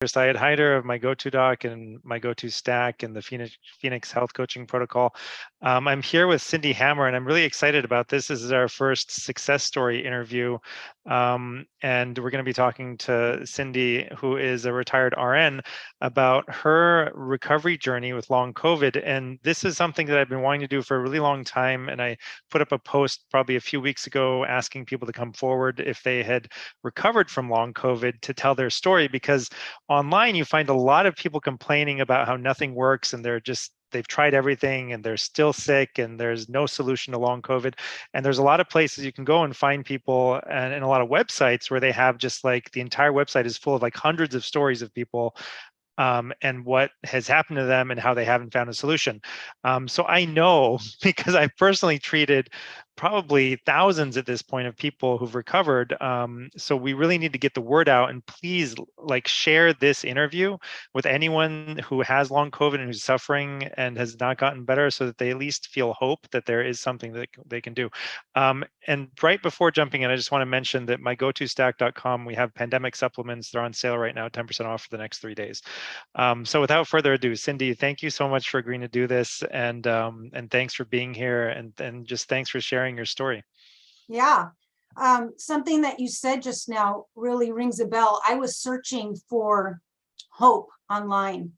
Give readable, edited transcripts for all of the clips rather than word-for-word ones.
site, Haider of My Go-To Doc and My Go-To Stack and the Phoenix Health Coaching Protocol. I'm here with Cindy Hammer, and I'm really excited about this. This is our first success story interview. And we're going to be talking to Cindy, who is a retired RN, about her recovery journey with long COVID. And this is something that I've been wanting to do for a really long time. And I put up a post probably a few weeks ago asking people to come forward if they had recovered from long COVID to tell their story, because online you find a lot of people complaining about how nothing works and they've tried everything and they're still sick and there's no solution to long COVID. And there's a lot of places you can go and find people, and a lot of websites where they have just like the entire website is full of like hundreds of stories of people and what has happened to them and how they haven't found a solution. So I know because I've personally treated probably thousands at this point of people who've recovered. So we really need to get the word out, and please share this interview with anyone who has long COVID and who's suffering and has not gotten better, so that they at least feel hope that there is something that they can do. And right before jumping in, I just want to mention that mygotostack.com, we have pandemic supplements. They're on sale right now, 10% off for the next 3 days. So without further ado, Cindy, thank you so much for agreeing to do this, and thanks for being here, and just thanks for sharing your story. Yeah. Something that you said just now really rings a bell. I was searching for hope online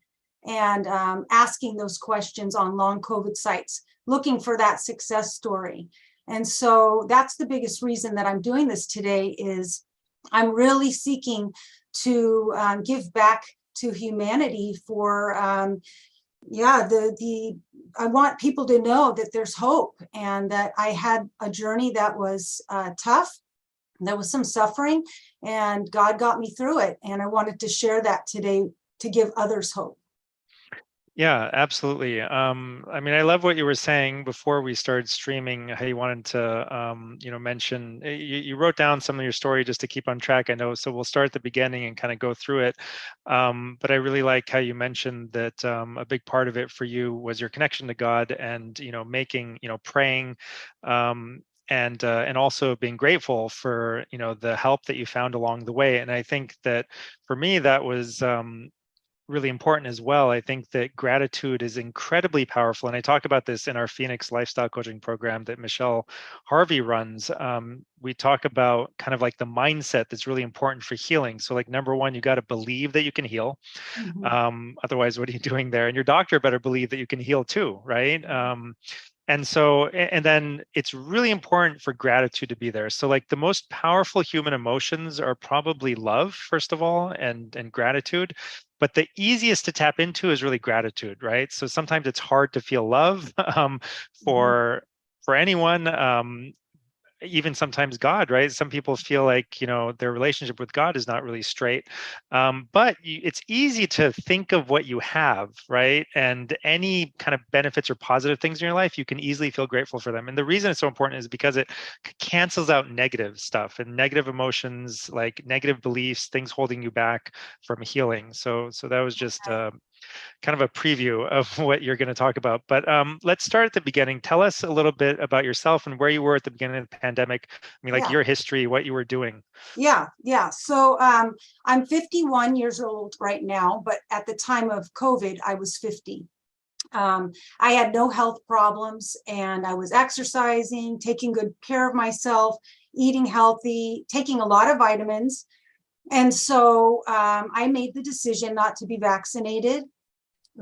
and asking those questions on long COVID sites, looking for that success story. And so that's the biggest reason that I'm doing this today, is I'm really seeking to give back to humanity for I want people to know that there's hope, and that I had a journey that was tough. There was some suffering, and God got me through it. And I wanted to share that today to give others hope. Yeah, absolutely. I mean, I love what you were saying before we started streaming, how you wanted to, mention, you wrote down some of your story just to keep on track, I know. So we'll start at the beginning and kind of go through it. But I really like how you mentioned that a big part of it for you was your connection to God, and, praying, and also being grateful for, the help that you found along the way. And I think that for me, that was, really important as well. I think that gratitude is incredibly powerful. And I talk about this in our Phoenix lifestyle coaching program that Michelle Harvey runs. We talk about kind of like the mindset that's really important for healing. So like, number one, you got to believe that you can heal. Otherwise, what are you doing there? And your doctor better believe that you can heal too, right? And then it's really important for gratitude to be there. So like, the most powerful human emotions are probably love, first of all, and gratitude. But the easiest to tap into is really gratitude, right? So sometimes it's hard to feel love for anyone. Even sometimes God, right? Some people feel like, their relationship with God is not really straight. But it's easy to think of what you have, right? And any kind of benefits or positive things in your life, you can easily feel grateful for them. And the reason it's so important is because it cancels out negative stuff and negative emotions, like negative beliefs, things holding you back from healing. So that was just kind of a preview of what you're going to talk about. But let's start at the beginning. Tell us a little bit about yourself and where you were at the beginning of the pandemic. I mean, like your history, what you were doing. Yeah. So I'm 51 years old right now, but at the time of COVID, I was 50. I had no health problems, and I was exercising, taking good care of myself, eating healthy, taking a lot of vitamins. And so I made the decision not to be vaccinated,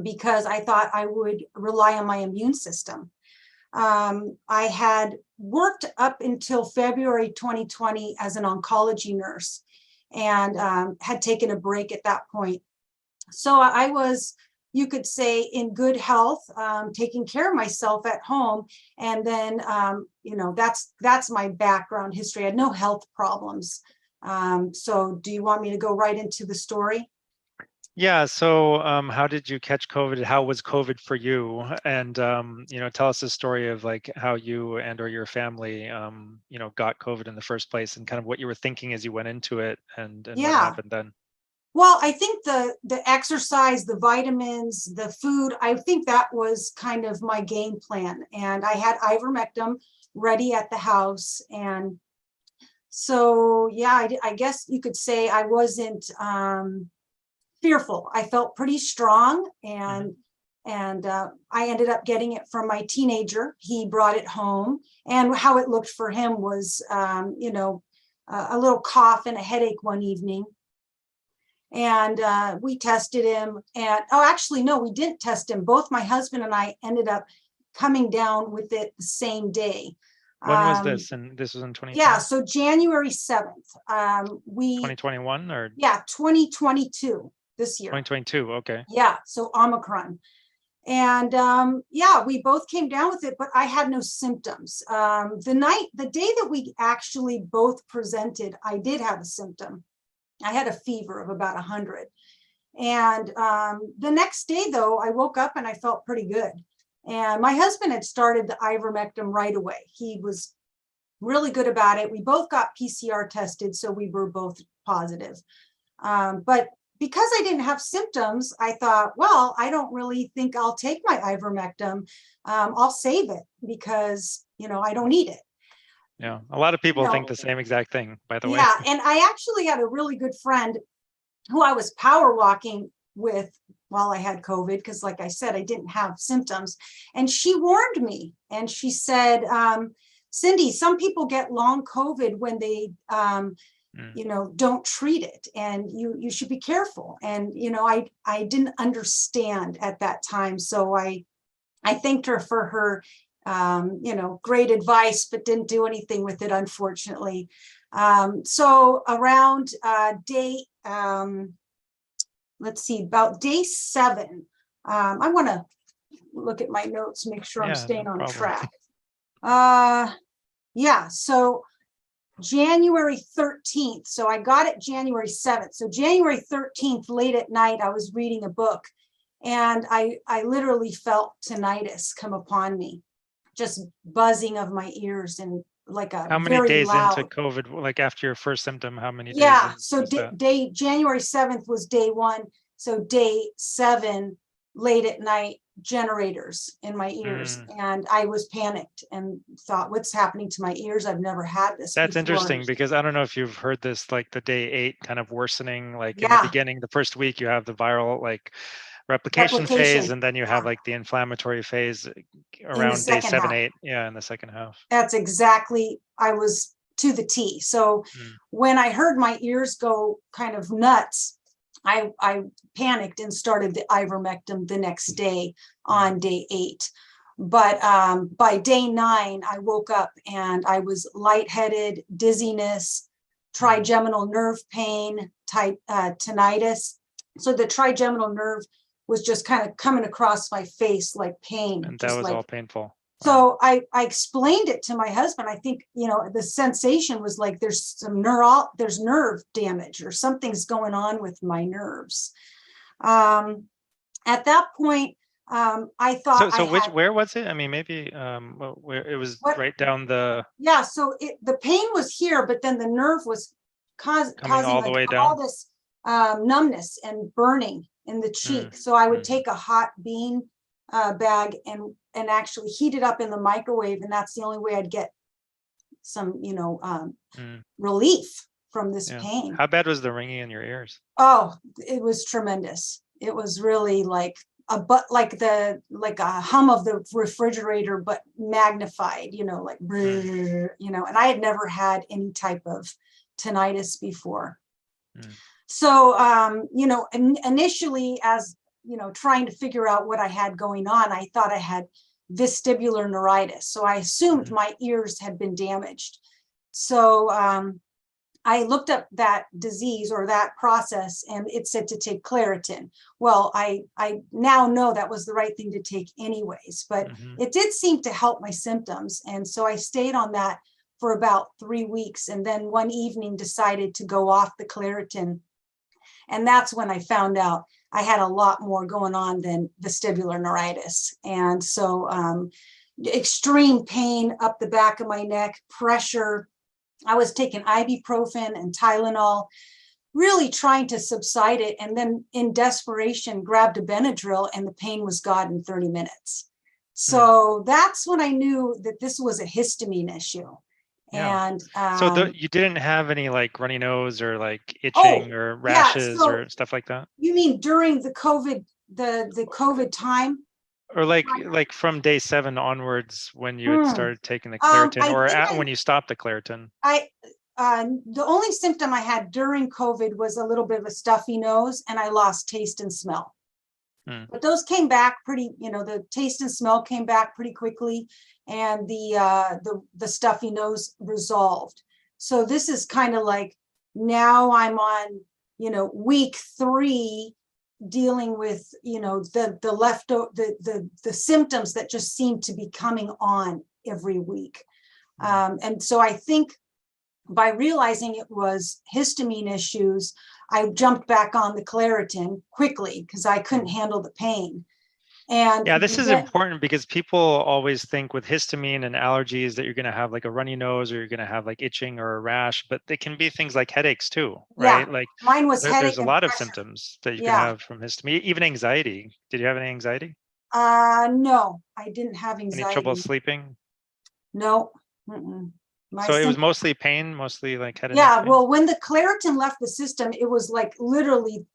because I thought I would rely on my immune system. I had worked up until February 2020 as an oncology nurse, and had taken a break at that point. So I was, you could say, in good health, taking care of myself at home. And then, that's my background history. I had no health problems. So do you want me to go right into the story? Yeah. So how did you catch COVID? How was COVID for you? And, tell us the story of like how you and or your family, got COVID in the first place, and kind of what you were thinking as you went into it, and what happened then. Well, I think the exercise, the vitamins, the food, I think that was kind of my game plan. And I had ivermectin ready at the house. And so, yeah, I guess you could say I wasn't fearful. I felt pretty strong, and I ended up getting it from my teenager. He brought it home, and how it looked for him was, a little cough and a headache one evening. And we tested him, and actually, no, we didn't test him. Both my husband and I ended up coming down with it the same day. When was this? And this was in 2020? Yeah, so January 7th. 2021 or? Yeah, 2022, this year. 2022, okay. Yeah, so Omicron. And we both came down with it, but I had no symptoms. The day that we actually both presented, I did have a symptom. I had a fever of about 100. And the next day, though, I woke up and I felt pretty good. And my husband had started the ivermectin right away. He was really good about it. We both got PCR tested, so we were both positive. But because I didn't have symptoms, I thought, well, I don't really think I'll take my ivermectin. I'll save it because, I don't need it. Yeah, a lot of people think the same exact thing, by the way. Yeah, and I actually had a really good friend who I was power walking with while I had COVID, because like I said, I didn't have symptoms. And she warned me, and she said, Cindy, some people get long COVID when they, don't treat it, and you should be careful. And, I didn't understand at that time. So I thanked her for her great advice, but didn't do anything with it, unfortunately. So around day, let's see, about day 7, I want to look at my notes, make sure I'm staying on track. So January 13th. So I got it January 7th. So January 13th, late at night, I was reading a book, and I literally felt tinnitus come upon me. Just buzzing of my ears, and like a how many very days loud. into COVID, like after your first symptom, how many days? Yeah, so January 7th was day 1. So day 7, late at night, generators in my ears. And I was panicked and thought, what's happening to my ears? I've never had this That's before. interesting, because I don't know if you've heard this, like the day 8 kind of worsening, like in the beginning, the first week, you have the viral replication phase, and then you have like the inflammatory phase around day 7, 8, in the second half. That's exactly, I was to the T. So when I heard my ears go kind of nuts, I panicked and started the ivermectin the next day on day 8. But by day 9, I woke up and I was lightheaded, dizziness, trigeminal nerve pain, type tinnitus. So the trigeminal nerve was just kind of coming across my face like pain. And that was all painful. So I explained it to my husband. I think, the sensation was like there's nerve damage, or something's going on with my nerves. At that point, I thought. Where was it? I mean, maybe where it was right down the. Yeah, so the pain was here, but then the nerve was causing all the way down. all this numbness and burning in the cheek. So I would take a hot bean bag and actually heat it up in the microwave, and that's the only way I'd get some relief from this pain. How bad was the ringing in your ears? Oh, it was tremendous. It was really like a hum of the refrigerator, but magnified, and I had never had any type of tinnitus before. So, initially, as trying to figure out what I had going on, I thought I had vestibular neuritis. So I assumed my ears had been damaged. So I looked up that disease or that process, and it said to take Claritin. Well, I now know that was the right thing to take anyways, but it did seem to help my symptoms. And so I stayed on that for about 3 weeks, and then one evening decided to go off the Claritin. And that's when I found out I had a lot more going on than vestibular neuritis. And so extreme pain up the back of my neck, pressure. I was taking ibuprofen and Tylenol, really trying to subside it. And then in desperation, grabbed a Benadryl, and the pain was gone in 30 minutes. So that's when I knew that this was a histamine issue. Yeah. And So you didn't have any like runny nose or like oh itching or yeah, rashes so or stuff like that? you mean during the COVID time? Or like from day 7 onwards when you had Hmm. started taking the Claritin, I or think when you stopped the Claritin? I the only symptom I had during COVID was a little bit of a stuffy nose, and I lost taste and smell. Hmm. But those came back pretty, the taste and smell came back pretty quickly, and the stuffy nose resolved. So this is kind of like, now I'm on, week 3, dealing with, the symptoms that just seem to be coming on every week. And so I think by realizing it was histamine issues, I jumped back on the Claritin quickly because I couldn't handle the pain. And Yeah, this is then, important because people always think with histamine and allergies that you're going to have like a runny nose or you're going to have like itching or a rash, but they can be things like headaches too, yeah, right? Like mine was there's headache a and lot of pressure. symptoms that you can Yeah. have from histamine, even anxiety. Did you have any anxiety? No, I didn't have Any trouble anxiety. sleeping? No. Mm-mm. My So it was symptoms. mostly pain, mostly like head and neck Yeah, pain? well, when the Claritin left the system, it was like literally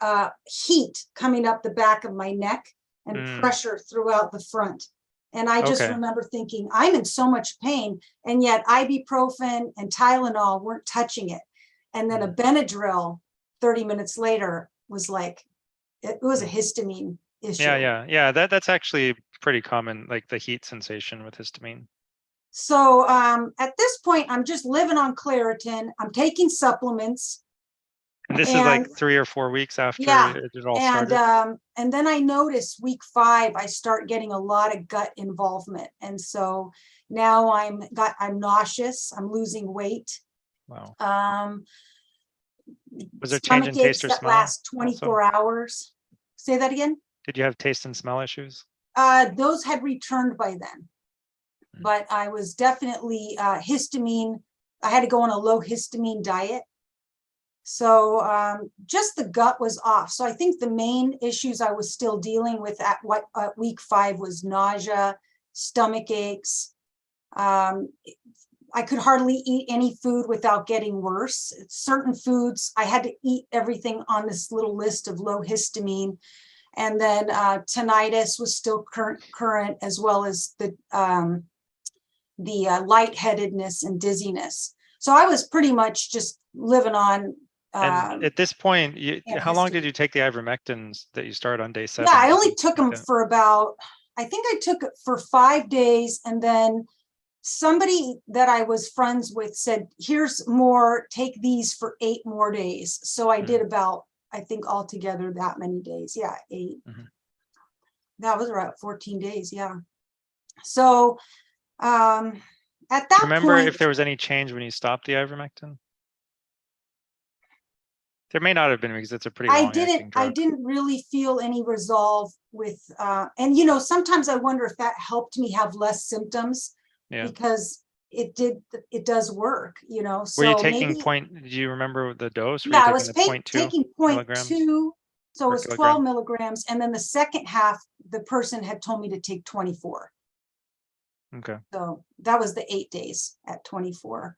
heat coming up the back of my neck and pressure throughout the front. And I just Okay. remember thinking, I'm in so much pain, and yet ibuprofen and Tylenol weren't touching it. And then a Benadryl 30 minutes later was like, it was a histamine issue. Yeah. That's actually pretty common, like the heat sensation with histamine. So at this point, I'm just living on Claritin. I'm taking supplements. And this is like And 3 or 4 weeks after yeah, it all started. and then I noticed week 5, I start getting a lot of gut involvement, and so now I'm nauseous. I'm losing weight. Wow. Was there change in Stomach taste aches or that smell last also? 24 hours. Say that again. Did you have taste and smell issues? Those had returned by then, but I was definitely histamine. I had to go on a low histamine diet. So just the gut was off. So I think the main issues I was still dealing with at week 5 was nausea, stomach aches. I could hardly eat any food without getting worse. Certain foods, I had to eat everything on this little list of low histamine. And then tinnitus was still current, as well as the lightheadedness and dizziness. So I was pretty much just living on. And at this point, how long did Antihistamine. you take the ivermectins that you started on day 7? Yeah, I Did only you took take them that? for about, I think I took it for 5 days, and then somebody that I was friends with said, here's more, take these for 8 more days. So I did about, I think altogether that many days. Yeah, 8. That was about 14 days. Yeah. So at Do you that remember point, if there was any change when you stopped the ivermectin? There may not have been because it's a pretty long-acting I drug. didn't really feel any resolve with, and sometimes I wonder if that helped me have less symptoms, Yeah. because it does work, Were you so taking maybe, do you remember the dose? Were yeah, you I taking was the 0.2 taking point milligrams 2, so it per was 12 kilogram? milligrams. And then the second half, the person had told me to take 24. Okay. So that was the 8 days at 24.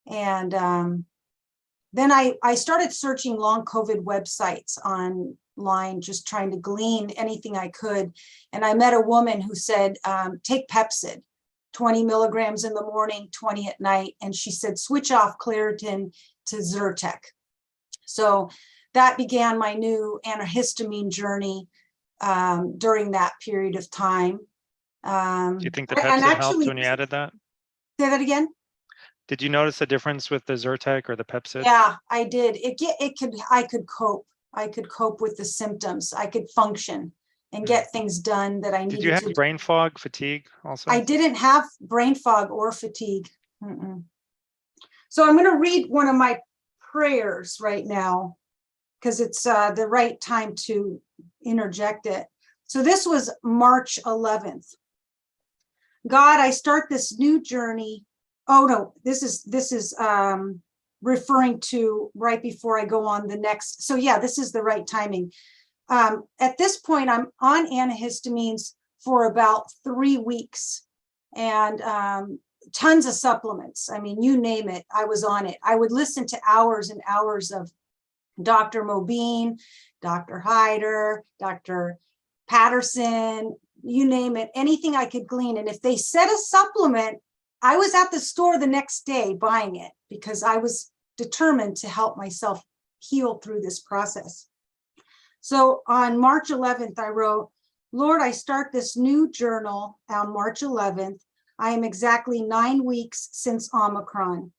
And then I started searching long COVID websites online, just trying to glean anything I could. And I met a woman who said, take Pepsid, 20 milligrams in the morning, 20 at night. And she said, switch off Claritin to Zyrtec. So that began my new antihistamine journey during that period of time. Do you think the And Pepsid helped actually, when you added that? say that again. Did you notice a difference with the Zyrtec or the Pepsid? Yeah, I did. I could cope. I could cope with the symptoms. I could function and get things done that I Did you needed have to do. brain fog, fatigue also? I didn't have brain fog or fatigue. So I'm going to read one of my prayers right now, because it's the right time to interject it. So this was March 11th. God, I start this new journey. Oh no, this is referring to right before I go on the next. So yeah, this is the right timing. At this point, I'm on antihistamines for about 3 weeks. And tons of supplements. I mean, you name it, I was on it. I would listen to hours and hours of Dr. Mobeen, Dr. Haider, Dr. Patterson, you name it, anything I could glean. And if they said a supplement, I was at the store the next day buying it because I was determined to help myself heal through this process. So on March 11th, I wrote, Lord, I start this new journal on March 11th. I am exactly 9 weeks since Omicron.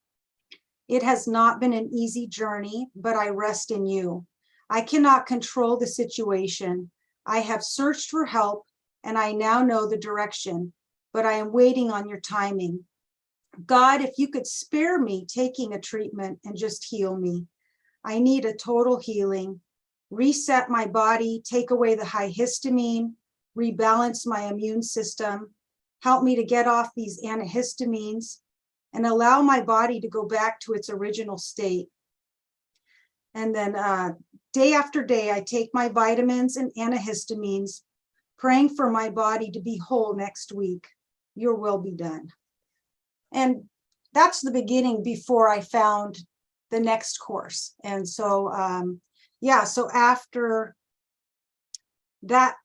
It has not been an easy journey, but I rest in you. I cannot control the situation. I have searched for help and I now know the direction, but I am waiting on your timing. God, if you could spare me taking a treatment and just heal me. I need a total healing. Reset my body, take away the high histamine, rebalance my immune system, help me to get off these antihistamines, and allow my body to go back to its original state. And then day after day, I take my vitamins and antihistamines, praying for my body to be whole next week. Your will be done. And that's the beginning before I found the next course. And so, yeah, so after that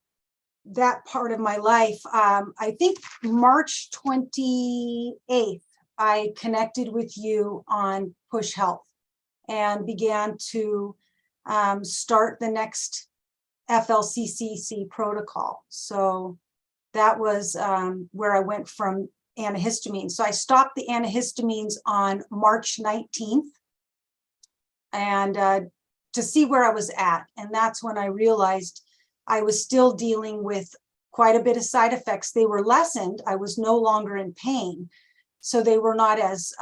part of my life, I think March 28th, I connected with you on Push Health and began to start the next FLCCC protocol. So that was where I went from antihistamines. So I stopped the antihistamines on March 19th and to see where I was at. And that's when I realized I was still dealing with quite a bit of side effects. They were lessened. I was no longer in pain. So they were not as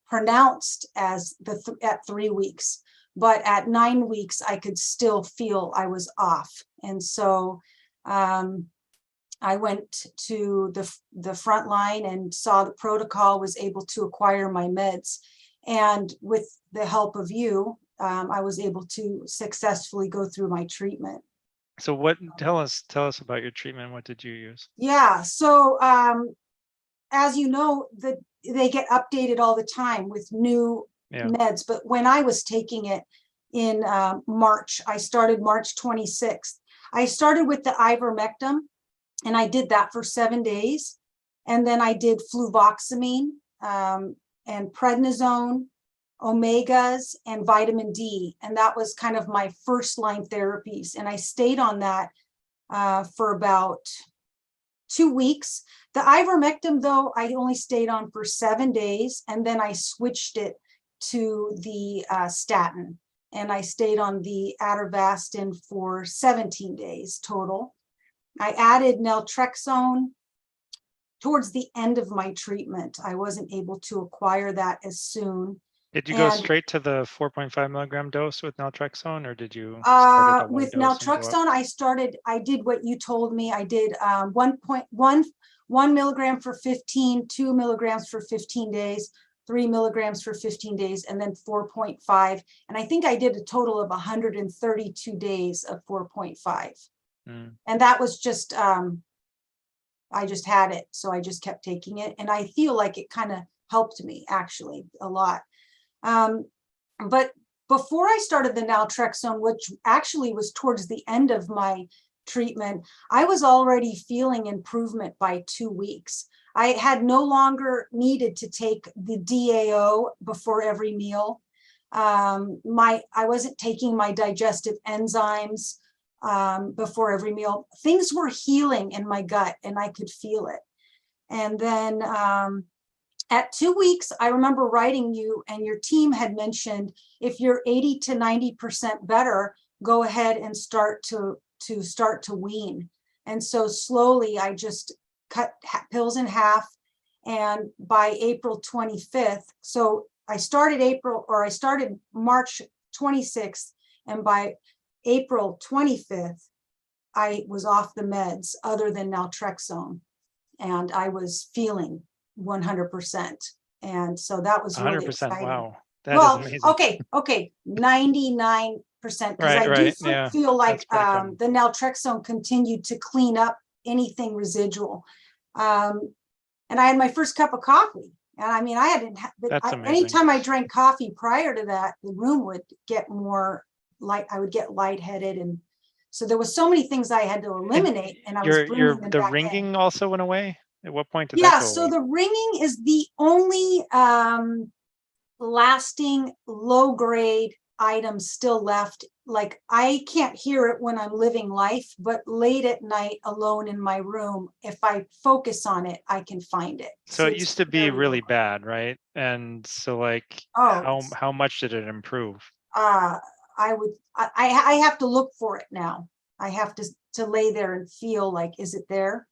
pronounced as at 3 weeks. But at 9 weeks, I could still feel I was off. And so I went to the front line and saw the protocol, was able to acquire my meds. And with the help of you, I was able to successfully go through my treatment. So tell us about your treatment. What did you use? Yeah, so as you know, they get updated all the time with new meds. But when I was taking it in March, I started March 26th. I started with the ivermectin, and I did that for 7 days. And then I did fluvoxamine and prednisone, omegas, and vitamin D. And that was kind of my first line therapies. And I stayed on that for about 2 weeks. The ivermectin, though, I only stayed on for 7 days, and then I switched it to the statin, and I stayed on the atorvastatin for 17 days total. I added naltrexone towards the end of my treatment. I wasn't able to acquire that as soon. Did you go straight to the 4.5 milligram dose with naltrexone, or did you start at a with naltrexone, I did what you told me. I did 1 milligram for 15, 2 milligrams for 15 days, 3 milligrams for 15 days, and then 4.5. And I think I did a total of 132 days of 4.5. And that was just, I just had it. So I just kept taking it. And I feel like it kind of helped me actually a lot. But before I started the naltrexone, which actually was towards the end of my treatment, I was already feeling improvement by 2 weeks. I had no longer needed to take the DAO before every meal. I wasn't taking my digestive enzymes before every meal. Things were healing in my gut and I could feel it. And then at 2 weeks, I remember writing you, and your team had mentioned if you're 80 to 90% better, go ahead and start to wean. And so slowly I just cut pills in half. And by April 25th, so I started March 26th, and by April 25th, I was off the meds other than naltrexone, and I was feeling 100%. And so that was really 100%. exciting. Wow. That is amazing. Okay. 99%. Because I do feel like the naltrexone continued to clean up anything residual. And and I had my first cup of coffee. And I mean, I hadn't, That's amazing. anytime I drank coffee prior to that, the room would get more light. I would get lightheaded. And so there was so many things I had to eliminate, and I was bringing them the back ringing in. also went away. At what point did that Yeah, go so away? the ringing is the only lasting low grade item still left. Like, I can't hear it when I'm living life, but late at night alone in my room, if I focus on it, I can find it. So it it's used to be very really low grade. bad, right? And so like Oh, how much did it improve? I have to look for it now. I have to lay there and feel like, is it there?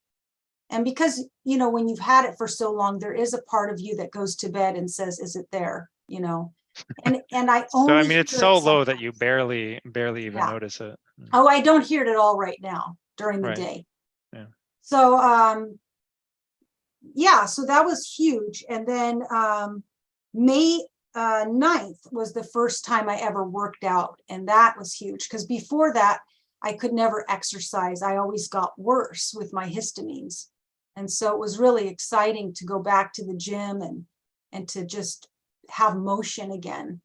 And because, you know, when you've had it for so long, there is a part of you that goes to bed and says, is it there? You know, and I So I only mean, it's hear it so low that sometimes. you barely even Yeah. notice it. Oh, I don't hear it at all right now during the Right. day. Yeah. So, yeah, so that was huge. And then May 9th was the first time I ever worked out. And that was huge, because before that, I could never exercise. I always got worse with my histamines. And so it was really exciting to go back to the gym and to just have motion again.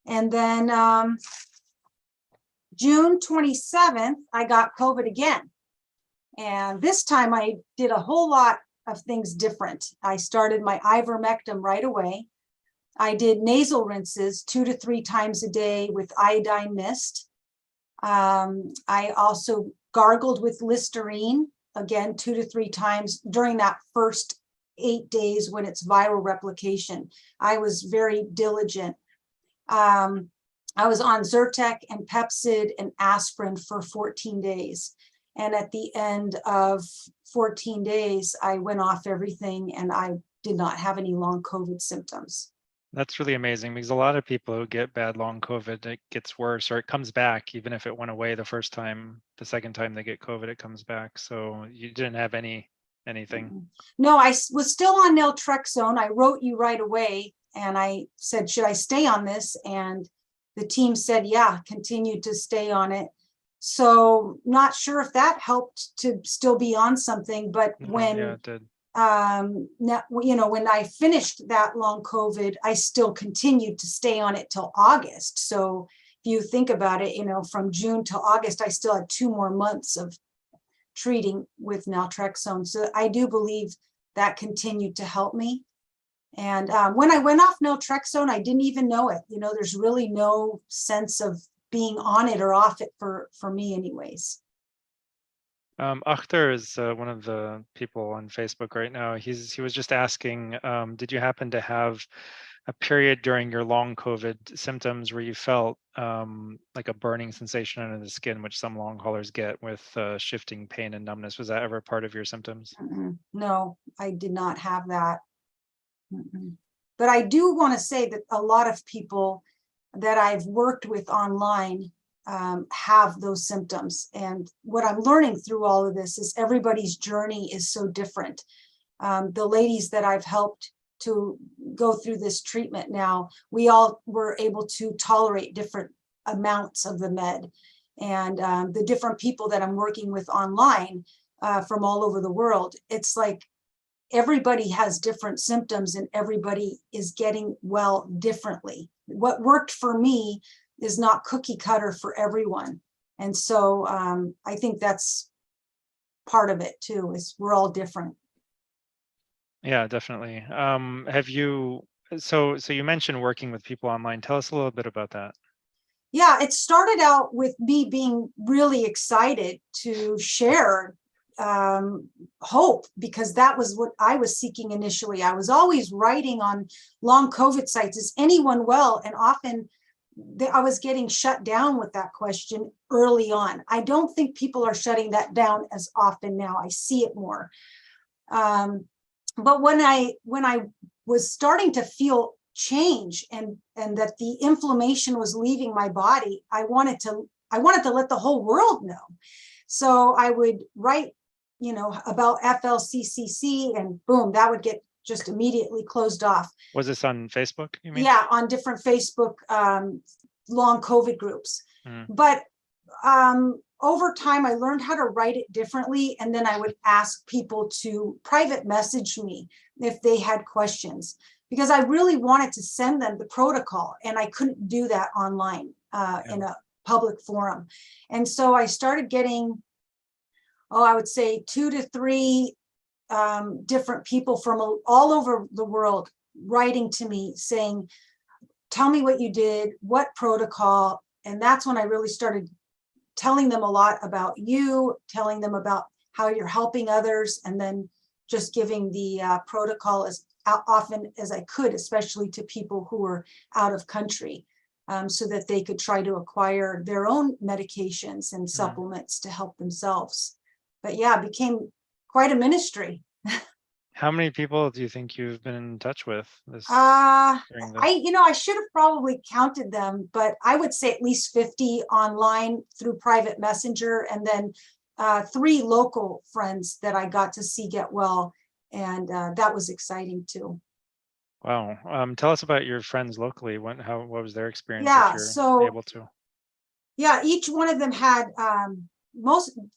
And then June 27th, I got COVID again. And this time I did a whole lot of things different. I started my ivermectin right away. I did nasal rinses 2 to 3 times a day with iodine mist. I also gargled with Listerine, again, 2 to 3 times during that first 8 days when it's viral replication. I was very diligent. I was on Zyrtec and Pepcid and aspirin for 14 days. And at the end of 14 days, I went off everything and I did not have any long COVID symptoms. That's really amazing, because a lot of people who get bad long COVID, it gets worse or it comes back. Even if it went away the first time, the second time they get COVID, it comes back. So you didn't have anything. No, I was still on naltrexone. I wrote you right away and I said, should I stay on this? And the team said, yeah, continue to stay on it. So not sure if that helped to still be on something, but when Yeah, it did. now, you know, when I finished that long COVID, I still continued to stay on it till August. So if you think about it, you know, from June to August, I still had 2 more months of treating with naltrexone. So I do believe that continued to help me. And when I went off naltrexone, I didn't even know it. You know, there's really no sense of being on it or off it for me anyways. Akhtar is one of the people on Facebook right now. He was just asking, did you happen to have a period during your long COVID symptoms where you felt like a burning sensation under the skin, which some long haulers get with shifting pain and numbness? Was that ever part of your symptoms? No, I did not have that. But I do want to say that a lot of people that I've worked with online have those symptoms. And what I'm learning through all of this is everybody's journey is so different. The ladies that I've helped to go through this treatment now, we all were able to tolerate different amounts of the med. And the different people that I'm working with online from all over the world, it's like everybody has different symptoms and everybody is getting well differently. What worked for me is not cookie cutter for everyone. And so I think that's part of it too, is we're all different. Yeah, definitely. Have you, so you mentioned working with people online. Tell us a little bit about that. Yeah, it started out with me being really excited to share hope, because that was what I was seeking initially. I was always writing on long COVID sites, is anyone well? And often I was getting shut down with that question early on. I don't think people are shutting that down as often now. I see it more. But when I was starting to feel change and that the inflammation was leaving my body, I wanted to let the whole world know. So I would write, you know, about FLCCC, and boom, that would get just immediately closed off. Was this on Facebook, you mean? Yeah, on different Facebook long COVID groups. But over time, I learned how to write it differently. And then I would ask people to private message me if they had questions, because I really wanted to send them the protocol, and I couldn't do that online in a public forum. And so I started getting, I would say 2 to 3 different people from all over the world writing to me saying, tell me what you did, what protocol. And that's when I really started telling them a lot about you, telling them about how you're helping others, and then just giving the protocol as often as I could, especially to people who were out of country, so that they could try to acquire their own medications and supplements to help themselves. But yeah, it became quite a ministry. How many people do you think you've been in touch with I should have probably counted them, but I would say at least 50 online through private messenger, and then 3 local friends that I got to see get well. And that was exciting too. Wow. Tell us about your friends locally. What was their experience, Yeah, if you're so able to? yeah, each one of them had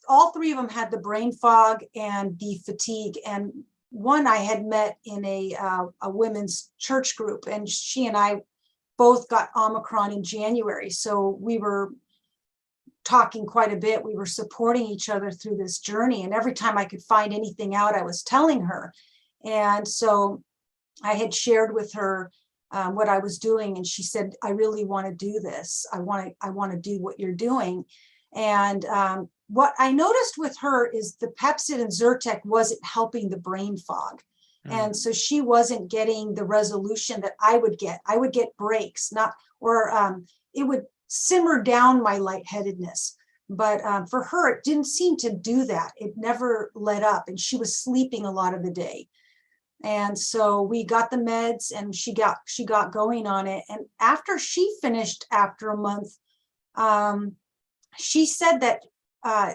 all 3 of them had the brain fog and the fatigue. And one I had met in a women's church group, and she and I both got Omicron in January. So we were talking quite a bit. We were supporting each other through this journey. And every time I could find anything out, I was telling her. And so I had shared with her what I was doing. And she said, I really want to do this. I want to do what you're doing. And what I noticed with her is the Pepsid and Zyrtec wasn't helping the brain fog. And so she wasn't getting the resolution that I would get. I would get breaks, it would simmer down my lightheadedness. But for her, it didn't seem to do that. It never let up, and she was sleeping a lot of the day. And so we got the meds, and she got going on it. And after she finished, after a month, she said that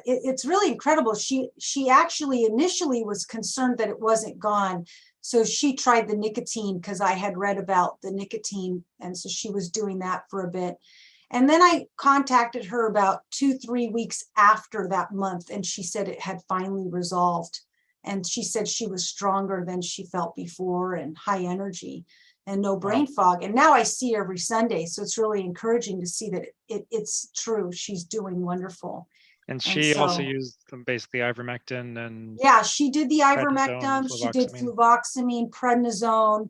it's really incredible. She actually initially was concerned that it wasn't gone. So she tried the nicotine, because I had read about the nicotine. And so she was doing that for a bit. And then I contacted her about 2-3 weeks after that month, and she said it had finally resolved. And she said she was stronger than she felt before, and high energy and no brain fog. And now I see her every Sunday. So it's really encouraging to see that it's true. She's doing wonderful. And she also used basically ivermectin and she did the ivermectin, she did fluvoxamine, prednisone.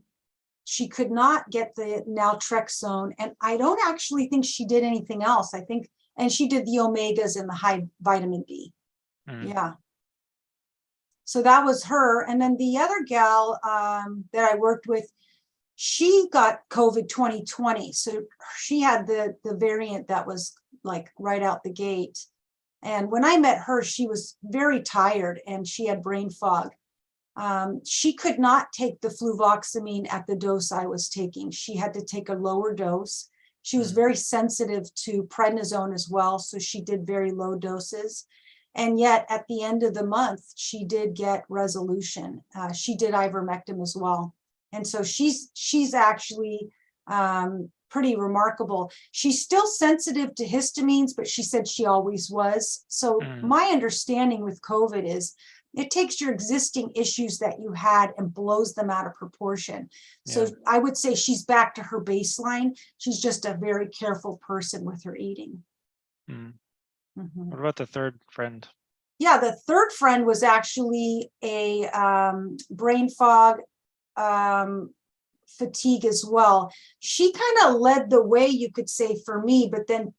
She could not get the naltrexone, and I don't actually think she did anything else. I think, and she did the omegas and the high vitamin D. Yeah. So that was her. And then the other gal that I worked with, she got COVID 2020. So she had the variant that was like right out the gate. And when I met her, she was very tired and she had brain fog. She could not take the fluvoxamine at the dose I was taking. She had to take a lower dose. She was very sensitive to prednisone as well, so she did very low doses. And yet at the end of the month, she did get resolution. She did ivermectin as well. And so she's actually pretty remarkable. She's still sensitive to histamines, but she said she always was. So my understanding with COVID is it takes your existing issues that you had and blows them out of proportion. So I would say she's back to her baseline. She's just a very careful person with her eating. What about the third friend? Yeah, the third friend was actually a brain fog, fatigue as well. She kind of led the way, you could say, for me, but then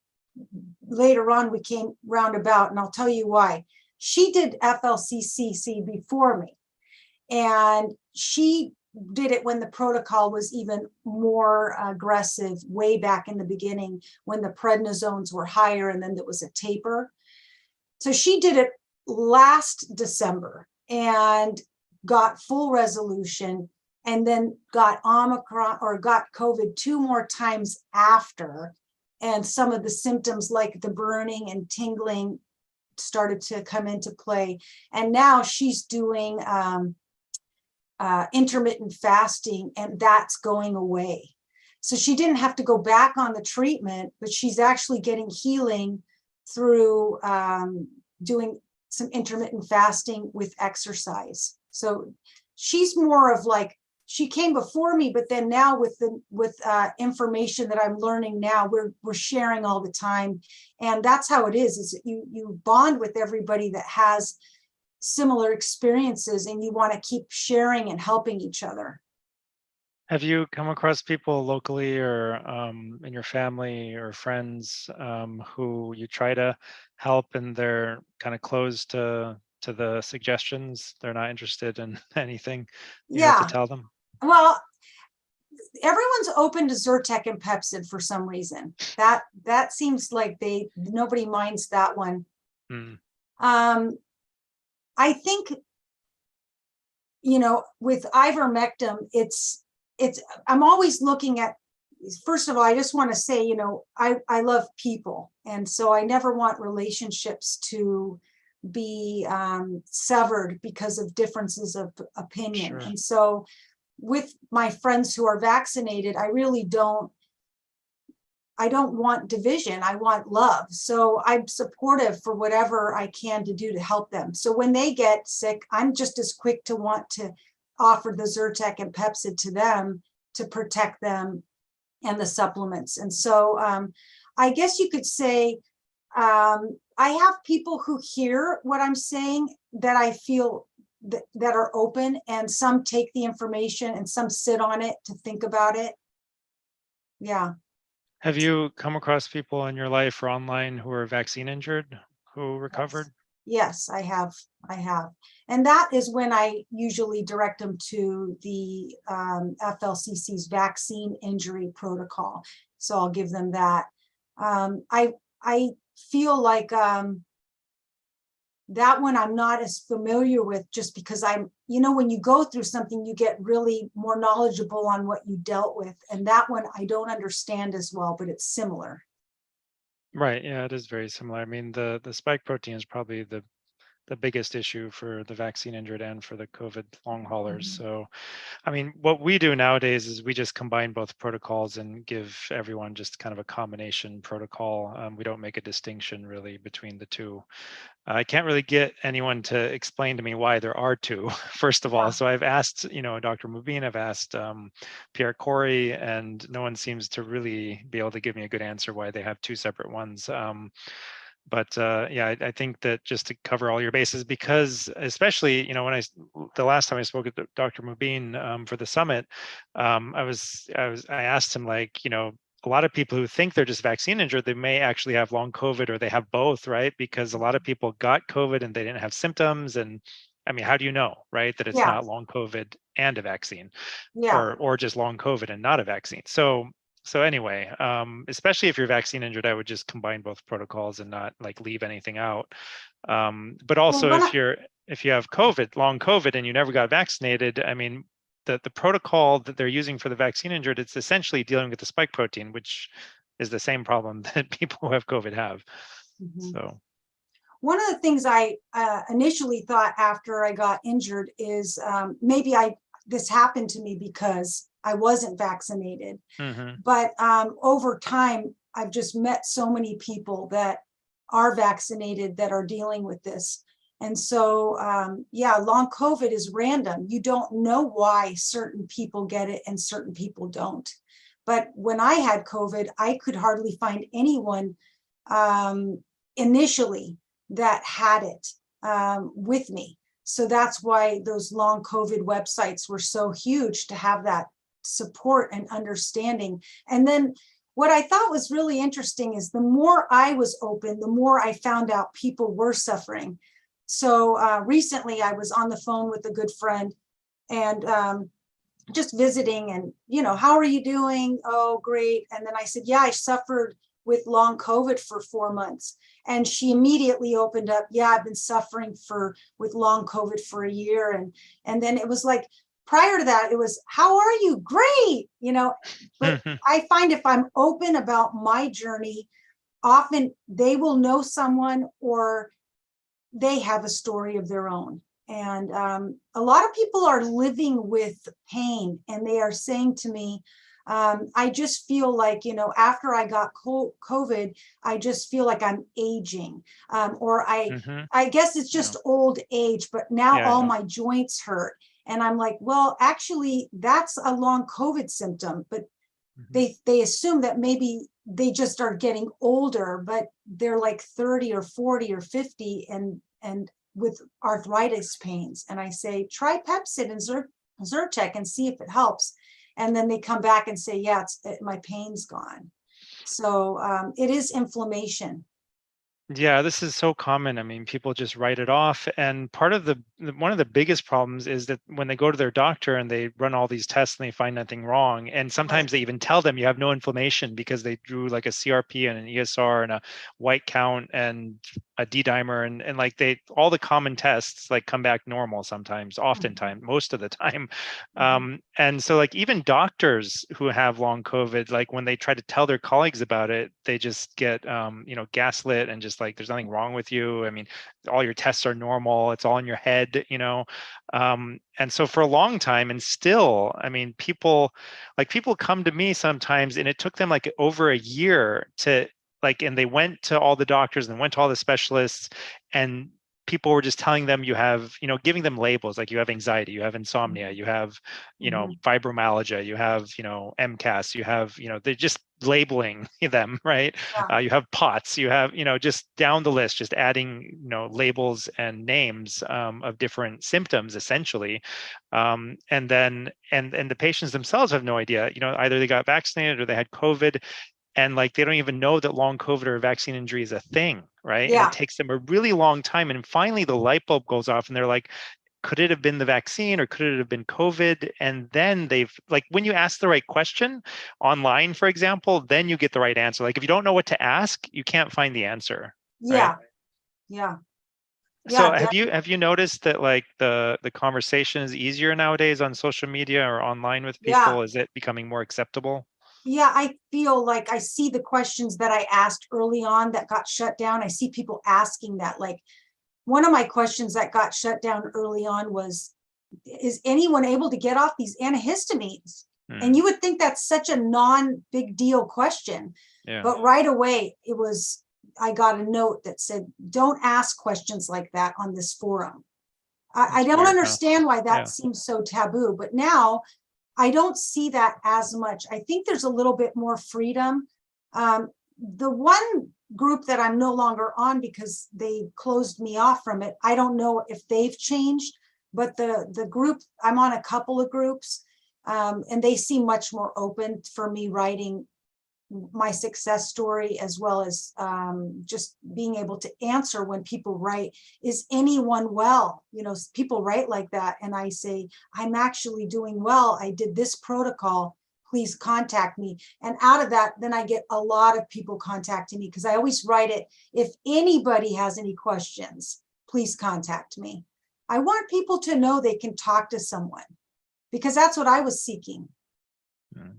later on we came roundabout, and I'll tell you why. She did FLCCC before me, and she did it when the protocol was even more aggressive, way back in the beginning when the prednisones were higher and then there was a taper. So she did it last December and got full resolution, and then got Omicron or got COVID 2 more times after. And some of the symptoms like the burning and tingling started to come into play. And now she's doing intermittent fasting, and that's going away. So she didn't have to go back on the treatment, but she's actually getting healing through doing some intermittent fasting with exercise. So she's more of like, she came before me, but then now with information that I'm learning now, we're sharing all the time. And that's how it is you bond with everybody that has similar experiences, and you want to keep sharing and helping each other. Have you come across people locally or in your family or friends who you try to help and they're kind of closed to the suggestions? They're not interested in anything you have to Yeah. tell them? Well, everyone's open to Zyrtec and Pepsid for some reason. That seems like nobody minds that one. Mm. I think, with ivermectin, it's I'm always looking at, first of all, I just want to say, I love people. And so I never want relationships to be severed because of differences of opinion. Sure. And so with my friends who are vaccinated, I don't want division. I want love. So I'm supportive for whatever I can to do to help them. So when they get sick, I'm just as quick to want to offer the Zyrtec and Pepsid to them to protect them and the supplements. And so I guess you could say I have people who hear what I'm saying that I feel that are open, and some take the information and some sit on it to think about it. Yeah. Have you come across people in your life or online who are vaccine injured, who recovered? Yes, I have. And that is when I usually direct them to the FLCC's vaccine injury protocol. So I'll give them that. I feel like that one I'm not as familiar with, just because when you go through something, you get really more knowledgeable on what you dealt with. And that one I don't understand as well, but it's similar. Right. Yeah, it is very similar. I mean, the spike protein is probably the biggest issue for the vaccine injured and for the COVID long haulers. Mhm. So, I mean, what we do nowadays is we just combine both protocols and give everyone just kind of a combination protocol. We don't make a distinction really between the two. I can't really get anyone to explain to me why there are two, first of all. Yeah. So I've asked, Dr. Mubin, I've asked Pierre Corey, and no one seems to really be able to give me a good answer why they have two separate ones. But yeah, I think that just to cover all your bases, because especially, the last time I spoke with Dr. Mubin for the summit, I asked him, like, a lot of people who think they're just vaccine injured, they may actually have long COVID, or they have both, right? Because a lot of people got COVID and they didn't have symptoms. And I mean, how do you know, right, that it's Yeah. not long COVID and a vaccine, Yeah. or just long COVID and not a vaccine? So anyway, especially if you're vaccine injured, I would just combine both protocols and not like leave anything out. But Well, also, if you have COVID, long COVID, and you never got vaccinated, I mean, the protocol that they're using for the vaccine injured, it's essentially dealing with the spike protein, which is the same problem that people who have COVID have. So one of the things I initially thought after I got injured is maybe this happened to me because I wasn't vaccinated. mhm. But over time, I've just met so many people that are vaccinated that are dealing with this. And so, yeah, long COVID is random. You don't know why certain people get it and certain people don't. But when I had COVID, I could hardly find anyone initially that had it with me. So that's why those long COVID websites were so huge, to have that support and understanding. And then what I thought was really interesting is the more I was open, the more I found out people were suffering. So recently I was on the phone with a good friend and just visiting, and, how are you doing? Oh, great. And then I said, yeah, I suffered with long COVID for 4 months. And she immediately opened up, yeah, I've been suffering with long COVID for a year. And then it was like, prior to that, it was, how are you? Great. But I find if I'm open about my journey, often they will know someone, or they have a story of their own. And a lot of people are living with pain, and they are saying to me, I just feel like, after I got COVID, I just feel like I'm aging, or Hmm. I guess it's Yeah. just old age, but now Yeah. all Yeah. my joints hurt. And I'm like, well, actually, that's a long COVID symptom, but Hmm. they assume that maybe they just are getting older, but they're like 30 or 40 or 50 and with arthritis pains. And I say, try Pepsid and Zyrtec and see if it helps. And then they come back and say, yeah, my pain's gone. So it is inflammation. Yeah, this is so common. I mean, people just write it off. And part of one of the biggest problems is that when they go to their doctor and they run all these tests and they find nothing wrong, and Right. sometimes they even tell them you have no inflammation because they drew like a CRP and an ESR and a white count and a D-dimer and like all the common tests like come back normal sometimes, Mhm. oftentimes, most of the time. Mhm. And so like even doctors who have long COVID, like when they try to tell their colleagues about it, they just get gaslit and just like there's nothing wrong with you. I mean, all your tests are normal. It's all in your head. And so for a long time, and still, I mean, people come to me sometimes, and it took them like over a year to like, and they went to all the doctors and went to all the specialists, and people were just telling them you have, giving them labels like you have anxiety, you have insomnia, you have, Mhm. fibromyalgia, you have, MCAS, you have, they're just labeling them, right? Yeah. You have POTS, you have, just down the list, just adding, labels and names of different symptoms, essentially. And then, and the patients themselves have no idea, either they got vaccinated or they had COVID, and like they don't even know that long COVID or vaccine injury is a thing, right? And it Yeah. takes them a really long time, and finally the light bulb goes off and they're like, could it have been the vaccine or could it have been COVID? And then they've like, when you ask the right question online, for example, then you get the right answer. Like if you don't know what to ask, you can't find the answer, right? Yeah. Yeah. So Yeah. have you noticed that like the conversation is easier nowadays on social media or online with Yeah. people? Is it becoming more acceptable? Yeah, I feel like I see the questions that I asked early on that got shut down. I see people asking that. Like one of my questions that got shut down early on was, is anyone able to get off these antihistamines? And Hmm. you would think that's such a non-big deal question, Yeah. but right away I got a note that said, don't ask questions like that on this forum. I That's don't weird, huh? understand why that Yeah. seems so taboo, but now I don't see that as much. I think there's a little bit more freedom. The one group that I'm no longer on because they closed me off from it, I don't know if they've changed, but the group, I'm on a couple of groups, and they seem much more open for me writing my success story, as well as just being able to answer when people write, is anyone well? People write like that, and I say, I'm actually doing well. I did this protocol. Please contact me. And out of that, then I get a lot of people contacting me because I always write it. If anybody has any questions, please contact me. I want people to know they can talk to someone because that's what I was seeking. Mm.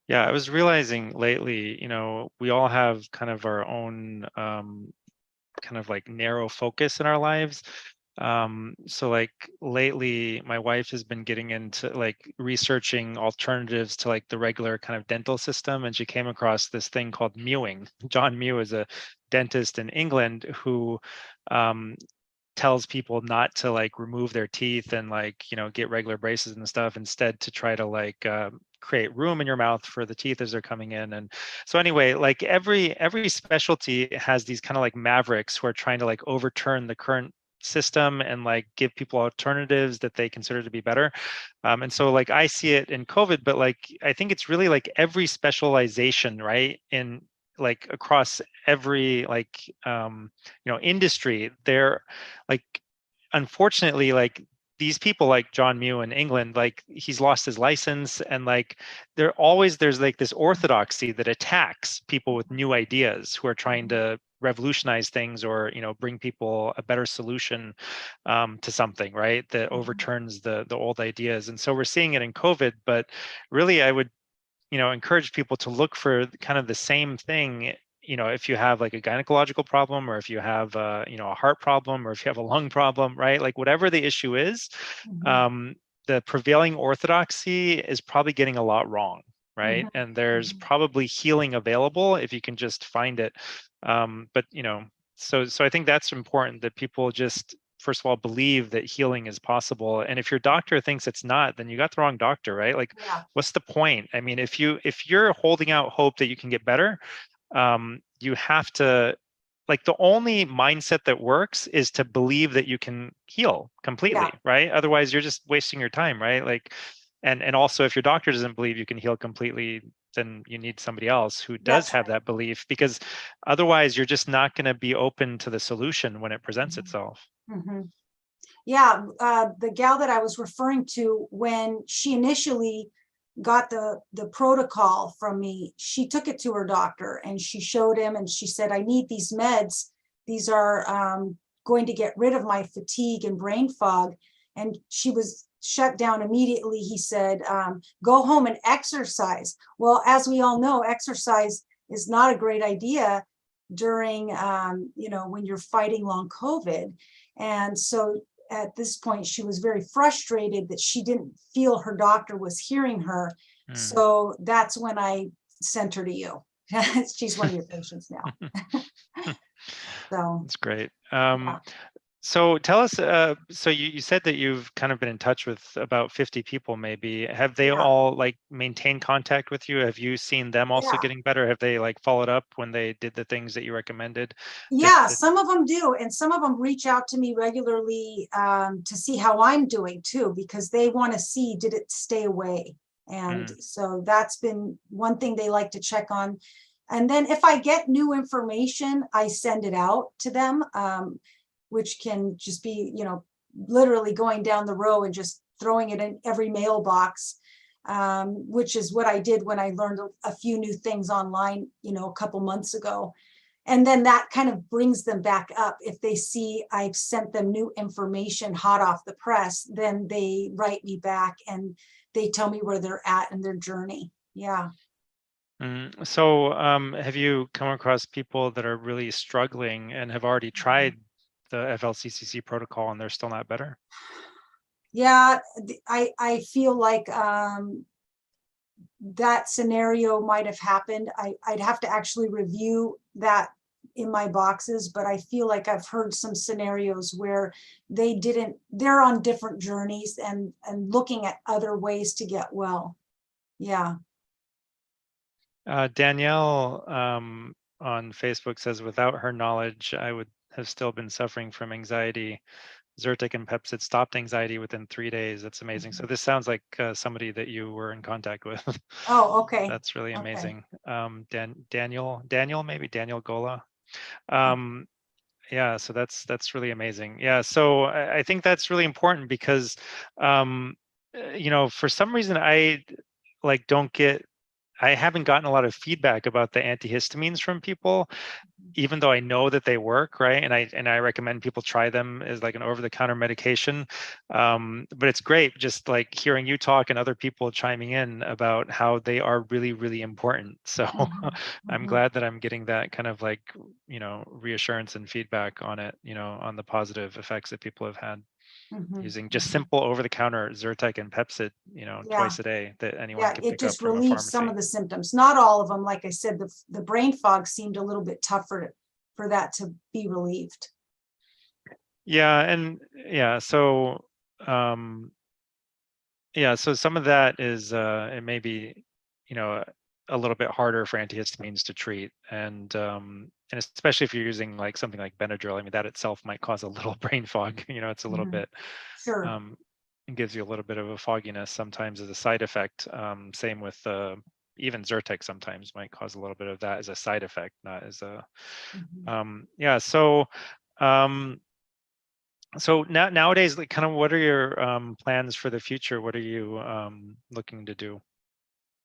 Yeah, I was realizing lately, we all have kind of our own kind of like narrow focus in our lives. So like lately, my wife has been getting into like researching alternatives to like the regular kind of dental system, and she came across this thing called mewing. John Mew is a dentist in England who um, tells people not to like remove their teeth and like get regular braces and stuff, instead to try to like create room in your mouth for the teeth as they're coming in. And so anyway, like every specialty has these kind of like mavericks who are trying to like overturn the current system and like give people alternatives that they consider to be better. And so like I see it in COVID, but like I think it's really like every specialization, right, in like across every like industry. They're like, unfortunately, like these people like John Mew in England, like he's lost his license, and like there's like this orthodoxy that attacks people with new ideas who are trying to revolutionize things, or bring people a better solution to something, right, that overturns the old ideas. And so we're seeing it in COVID, but really I would encourage people to look for kind of the same thing. If you have like a gynecological problem, or if you have a heart problem, or if you have a lung problem, right, like whatever the issue is, Mhm. um, the prevailing orthodoxy is probably getting a lot wrong, right? Mhm, And there's mhm. probably healing available if you can just find it. But so I think that's important, that people just first of all believe that healing is possible. And if your doctor thinks it's not, then you got the wrong doctor, right? Like, Yeah, what's the point? I mean, if you're holding out hope that you can get better, you have to, like, the only mindset that works is to believe that you can heal yeah, completely, right? Otherwise you're just wasting your time, right? Like, and also if your doctor doesn't believe you can heal completely, then you need somebody else who does that's have right. that belief, because otherwise you're just not going to be open to the solution when it presents Mhm, itself. mhm. Yeah, the gal that I was referring to, when she initially got the protocol from me, she took it to her doctor and she showed him and she said, I need these meds. These are going to get rid of my fatigue and brain fog. And she was shut down immediately. He said, go home and exercise. Well, as we all know, exercise is not a great idea during, when you're fighting long COVID. And so at this point, she was very frustrated that she didn't feel her doctor was hearing her. Mm. So that's when I sent her to you. She's one of your patients now. So, That's great. yeah, So tell us, so you said that you've kind of been in touch with about 50 people maybe. Have they yeah, all like maintained contact with you? Have you seen them also yeah. getting better? Have they like followed up when they did the things that you recommended? Yeah, Did some of them do. And some of them reach out to me regularly to see how I'm doing too, because they want to see, did it stay away? And mm, so that's been one thing they like to check on. And then if I get new information, I send it out to them, which can just be, literally going down the row and just throwing it in every mailbox, which is what I did when I learned a few new things online, a couple months ago. And then that kind of brings them back up. If they see I've sent them new information hot off the press, then they write me back and they tell me where they're at in their journey. Yeah. So have you come across people that are really struggling and have already tried the FLCCC protocol and they're still not better? Yeah, I feel like that scenario might have happened. I'd have to actually review that in my boxes, but I feel like I've heard some scenarios where they're on different journeys and looking at other ways to get well. Yeah. Danielle on Facebook says, without her knowledge, I would have still been suffering from anxiety. Zyrtec and Pepcid stopped anxiety within 3 days. That's amazing. So Mhm. this sounds like somebody that you were in contact with. Oh, okay. That's really Okay. amazing. Daniel, maybe Daniel Gola. Okay. Um, yeah, so that's really amazing. Yeah, so I think that's really important because, for some reason I like don't get. I haven't gotten a lot of feedback about the antihistamines from people, even though I know that they work, right? And I recommend people try them as like an over-the-counter medication. But it's great just like hearing you talk and other people chiming in about how they are really, really important. So Mhm. I'm Mhm. glad that I'm getting that kind of like, reassurance and feedback on it, on the positive effects that people have had Mhm. using just Mhm. simple over-the-counter Zyrtec and Pepcid, Yeah. twice a day that anyone Yeah, can it pick up just from a relieves some pharmacy. of the symptoms. Not all of them. Like I said, the brain fog seemed a little bit tougher for that to be relieved. Yeah, and yeah, so um yeah, so some of that is it may be, you know, a little bit harder for antihistamines to treat, and especially if you're using like something like Benadryl. I mean, that itself might cause a little brain fog. It's a little Mhm. bit Sure. um it gives you a little bit of a fogginess sometimes as a side effect. Same with even Zyrtec sometimes might cause a little bit of that as a side effect, not as a Mhm. yeah. Um so nowadays, like, kind of, what are your plans for the future? What are you looking to do?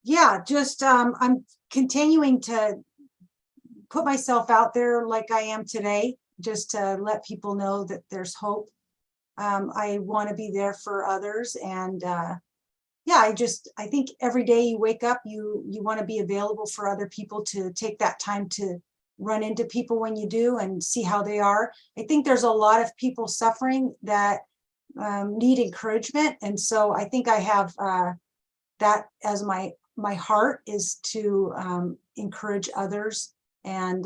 Yeah, just I'm continuing to put myself out there like I am today, just to let people know that there's hope. I want to be there for others, and yeah, I think every day you wake up, you want to be available for other people, to take that time to run into people when you do and see how they are. I think there's a lot of people suffering that need encouragement, and so I think I have that as my my heart is to encourage others. And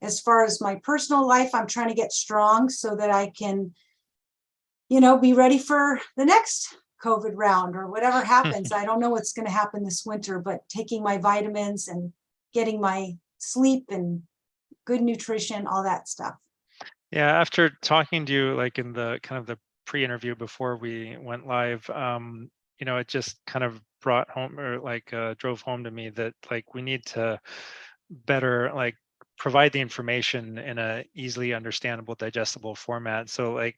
as far as my personal life, I'm trying to get strong so that I can, be ready for the next COVID round or whatever happens. I don't know what's going to happen this winter, but taking my vitamins and getting my sleep and good nutrition, all that stuff. Yeah, after talking to you, like in the kind of the pre-interview before we went live, it just kind of brought home or like drove home to me that like we need to better like provide the information in a easily understandable, digestible format. So like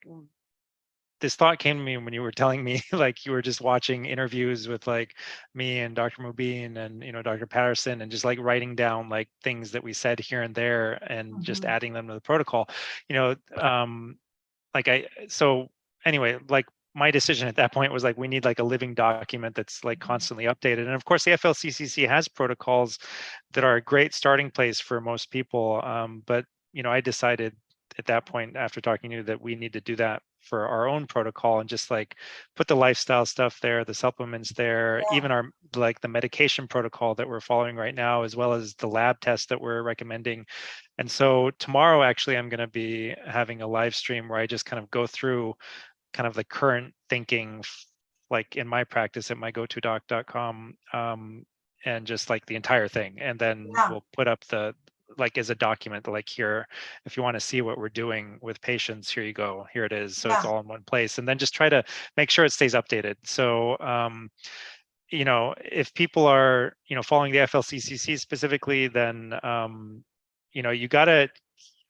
this thought came to me when you were telling me like you were just watching interviews with like me and Dr. Mubin and Dr. Patterson and just like writing down like things that we said here and there and just adding them to the protocol. You know, so anyway, like my decision at that point was like we need like a living document that's like constantly updated. And of course the FLCCC has protocols that are a great starting place for most people. But I decided at that point after talking to you that we need to do that for our own protocol and just like put the lifestyle stuff there, the supplements there, Yeah. even our like the medication protocol that we're following right now, as well as the lab tests that we're recommending. And so tomorrow, actually, I'm going to be having a live stream where I just kind of go through kind of the current thinking, like in my practice at mygotodoc.com, and just like the entire thing. And then Yeah. we'll put up the like as a document, like here, if you want to see what we're doing with patients, here you go, here it is. So it's all in one place, and then just try to make sure it stays updated. So if people are following the FLCCC specifically, then you got to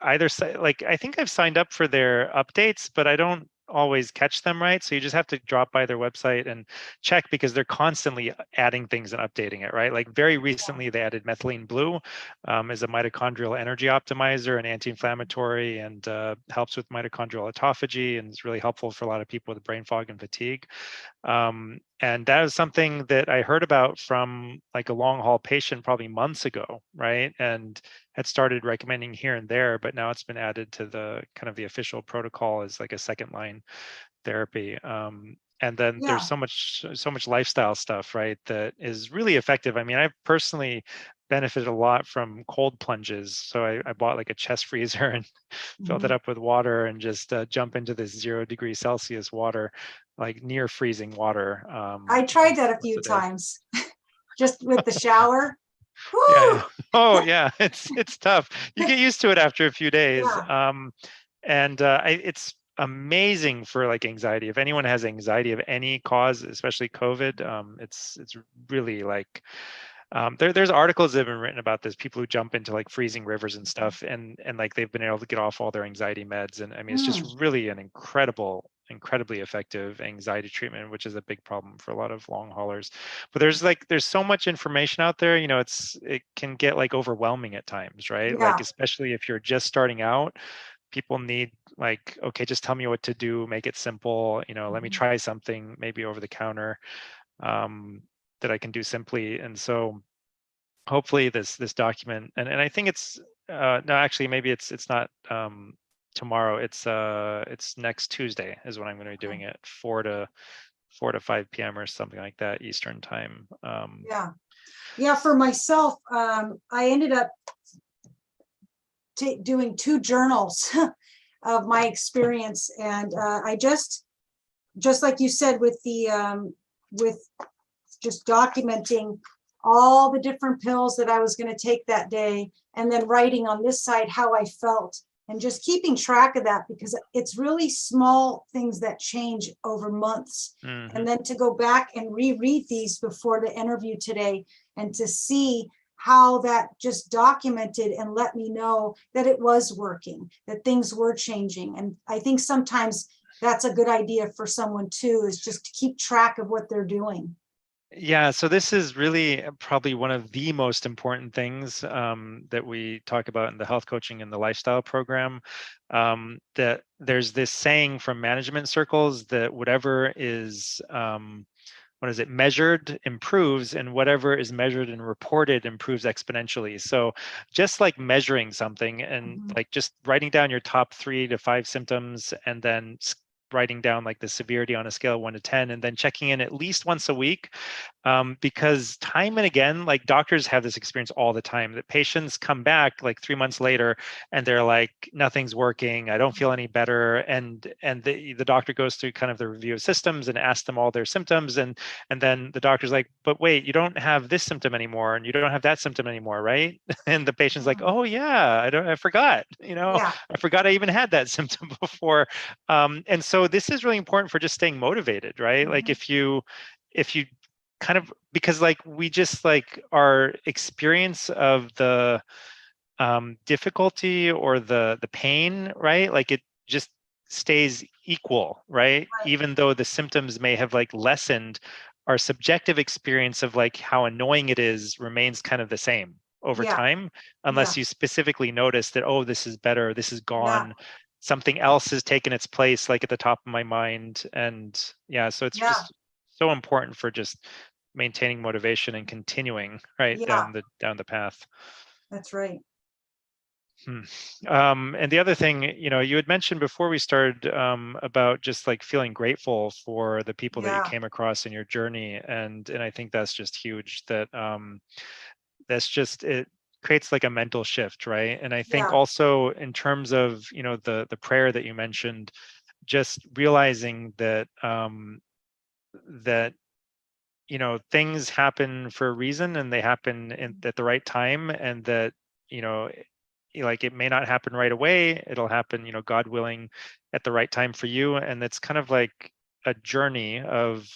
either say, like, I think I've signed up for their updates, but I don't always catch them right. So you just have to drop by their website and check because they're constantly adding things and updating it, right? Like very recently they added methylene blue as a mitochondrial energy optimizer and anti-inflammatory, and helps with mitochondrial autophagy, and is really helpful for a lot of people with brain fog and fatigue. And that was something that I heard about from like a long haul patient probably months ago, right? And had started recommending here and there, but now it's been added to the kind of the official protocol as like a second line therapy. And then there's so much lifestyle stuff, right, that is really effective. I mean, I've personally benefited a lot from cold plunges. So I bought like a chest freezer and filled it up with water and just jump into this 0 degrees Celsius water, like near freezing water. I tried that a few times, just with the shower. Yeah. Oh yeah, it's tough. You get used to it after a few days. And it's amazing for like anxiety. If anyone has anxiety of any cause, especially COVID, it's really like there's articles that have been written about this, people who jump into like freezing rivers and stuff, and like they've been able to get off all their anxiety meds. And I mean, it's just really an incredibly effective anxiety treatment, which is a big problem for a lot of long haulers. But there's so much information out there, it can get like overwhelming at times, right? Like especially if you're just starting out, people need like, okay, just tell me what to do, make it simple, let me try something maybe over the counter that I can do simply. And so hopefully this document, and I think it's no, actually maybe it's not tomorrow, it's next Tuesday is when I'm going to be doing it, 4 to 5 p.m. or something like that Eastern time. Yeah, for myself, I ended up doing 2 journals of my experience, and I just like you said, with the with just documenting all the different pills that I was going to take that day, and then writing on this side how I felt, and just keeping track of that, because it's really small things that change over months. And then to go back and reread these before the interview today, and to see how that just documented and let me know that it was working, that things were changing. And I think sometimes that's a good idea for someone too, is just to keep track of what they're doing. Yeah, so this is really probably one of the most important things that we talk about in the health coaching and the lifestyle program. That there's this saying from management circles that whatever is measured improves, and whatever is measured and reported improves exponentially. So just like measuring something and like just writing down your top 3 to 5 symptoms, and then writing down like the severity on a scale of 1 to 10, and then checking in at least once a week, because time and again, like doctors have this experience all the time that patients come back like 3 months later and they're like, nothing's working. I don't feel any better. And the doctor goes through kind of the review of systems and asks them all their symptoms. And then the doctor's like, but wait, you don't have this symptom anymore and you don't have that symptom anymore, right? And the patient's like, Mm. oh yeah, I forgot, Yeah, I forgot I even had that symptom before. And so this is really important for just staying motivated, right? Like mhm, if you kind of, because like we just like our experience of the difficulty or the pain, right? Like it just stays equal, right? right. Even though the symptoms may have like lessened, our subjective experience of like how annoying it is remains kind of the same over Yeah, time, yeah, unless you specifically notice that, oh, this is better, this is yeah, gone, something else has taken its place, like at the top of my mind. And yeah, so it's yeah, just so important for just maintaining motivation and continuing right yeah, down the path. that's right. Hmm. And the other thing, you had mentioned before we started about just like feeling grateful for the people that you Yeah, came across in your journey, and I think that's just huge. That's just it creates like a mental shift, right? And I think yeah, also in terms of the prayer that you mentioned, just realizing that things happen for a reason and they happen at the right time, and that you know like it may not happen right away, it'll happen God willing at the right time for you. And it's kind of like a journey of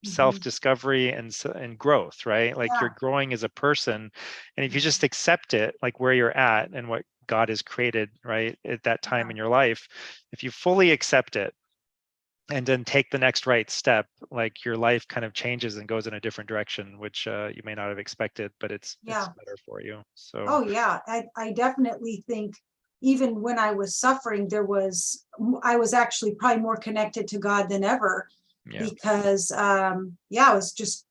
self mhm, discovery and growth, right? Like you're yeah, growing as a person, and if you mhm, just accept it like where you're at and what God has created right at that time yeah, in your life, if you fully accept it and then take the next right step, like your life kind of changes and goes in a different direction, which you may not have expected, but it's yeah. better for you. So Oh, yeah. I definitely think even when I was suffering, I was actually probably more connected to God than ever yeah. because, yeah, I was just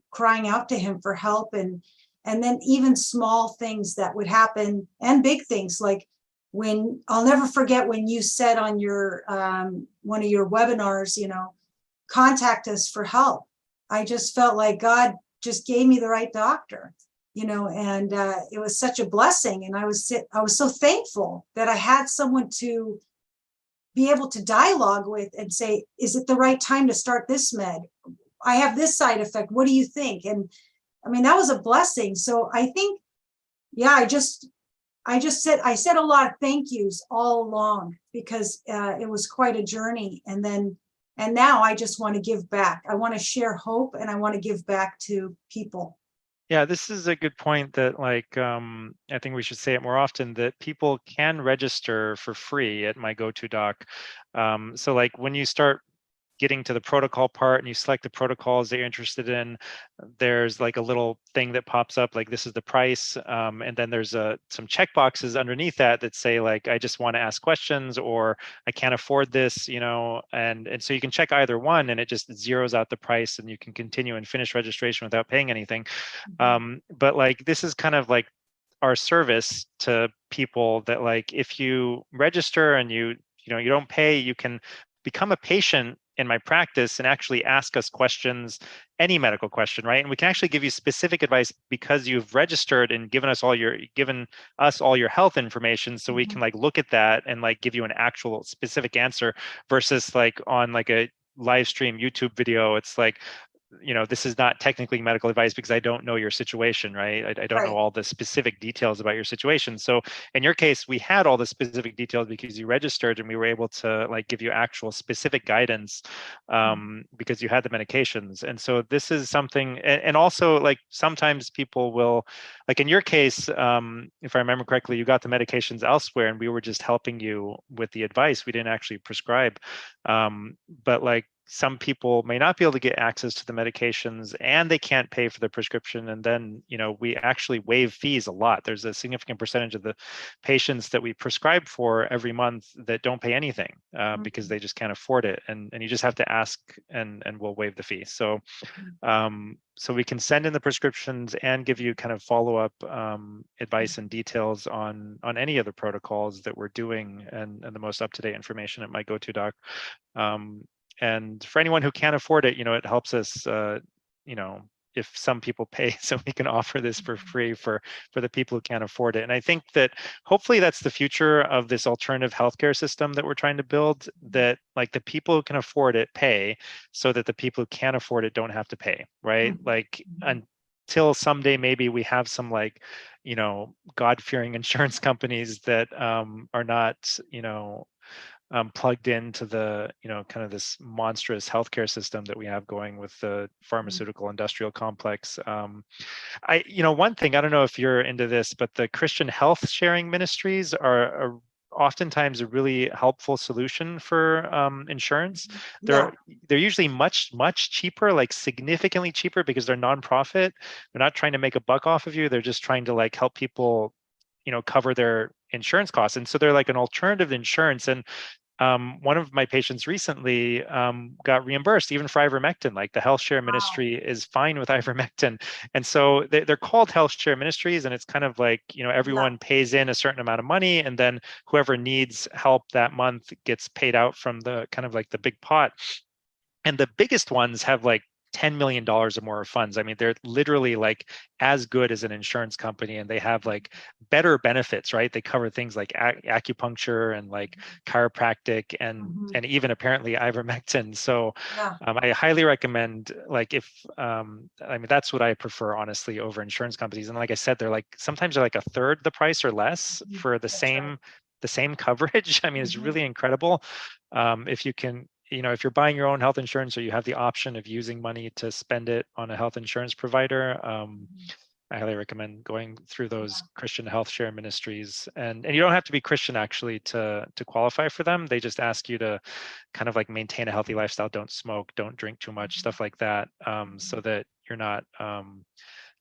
crying out to him for help. And then even small things that would happen and big things like when I'll never forget when you said on your, one of your webinars, contact us for help. I just felt like God just gave me the right doctor, and it was such a blessing. And I was so thankful that I had someone to be able to dialogue with and say, is it the right time to start this med? I have this side effect. What do you think? And I mean, that was a blessing. So I think, yeah, I said a lot of thank yous all along because it was quite a journey. And now I just want to give back. I want to share hope and I want to give back to people. Yeah, this is a good point that like I think we should say it more often, that people can register for free at my go-to doc. So like when you start getting to the protocol part and you select the protocols that you're interested in, there's like a little thing that pops up like this is the price, and then there's some check boxes underneath that say like I just want to ask questions, or I can't afford this, and so you can check either one and it just zeroes out the price and you can continue and finish registration without paying anything. Mhm. But like this is kind of like our service to people, that like if you register and you don't pay, you can become a patient in my practice and actually ask us questions, any medical question, right? And we can actually give you specific advice because you've registered and given us all your health information, so we can Mhm. like look at that and like give you an actual specific answer, versus like on like a live stream YouTube video, it's like, this is not technically medical advice because I don't know your situation, right? I don't know Right. all the specific details about your situation. So in your case, we had all the specific details because you registered and we were able to like give you actual specific guidance, because you had the medications. And so this is something, and also like sometimes people will, like in your case, if I remember correctly, you got the medications elsewhere and we were just helping you with the advice. We didn't actually prescribe. But like some people may not be able to get access to the medications and they can't pay for the prescription, and then we actually waive fees a lot. There's a significant percentage of the patients that we prescribe for every month that don't pay anything, because Mhm. they just can't afford it, and you just have to ask, and we'll waive the fee. So we can send in the prescriptions and give you kind of follow-up advice and details on any of the protocols that we're doing, and the most up-to-date information at my go-to doc. um, and for anyone who can't afford it, it helps us, you know, if some people pay, so we can offer this for free for the people who can't afford it. And I think that hopefully that's the future of this alternative healthcare system that we're trying to build, that like the people who can afford it pay, so that the people who can't afford it don't have to pay, right? Like until someday maybe we have some like, you know, God-fearing insurance companies that are not, you know, plugged into the, you know, kind of this monstrous healthcare system that we have going with the pharmaceutical industrial complex. You know, one thing, I don't know if you're into this, but the Christian health sharing ministries are oftentimes a really helpful solution for insurance. Yeah. They're usually much cheaper, like significantly cheaper, because they're nonprofit. They're not trying to make a buck off of you. They're just trying to like help people, you know, cover their insurance costs. And so they're like an alternative insurance. And one of my patients recently got reimbursed even for ivermectin. Like the health share Wow. ministry is fine with ivermectin. And so they're called health share ministries. And it's kind of like, you know, Yeah. everyone pays in a certain amount of money, and then whoever needs help that month gets paid out from the kind of like the big pot. And the biggest ones have like $10 million or more of funds. I mean, they're literally like as good as an insurance company, and they have like better benefits, right? They cover things like acupuncture and like chiropractic and even apparently ivermectin. So Yeah. I highly recommend, like, if I mean, that's what I prefer honestly over insurance companies. And like I said, they're like sometimes they're like a third the price or less for That's right. the same coverage. I mean, it's Mhm. really incredible. If you can, you know, if you're buying your own health insurance, or you have the option of using money to spend it on a health insurance provider, I highly recommend going through those Yeah. Christian health share ministries. And you don't have to be Christian actually to qualify for them. They just ask you to kind of like maintain a healthy lifestyle, don't smoke, don't drink too much, stuff like that, so that you're not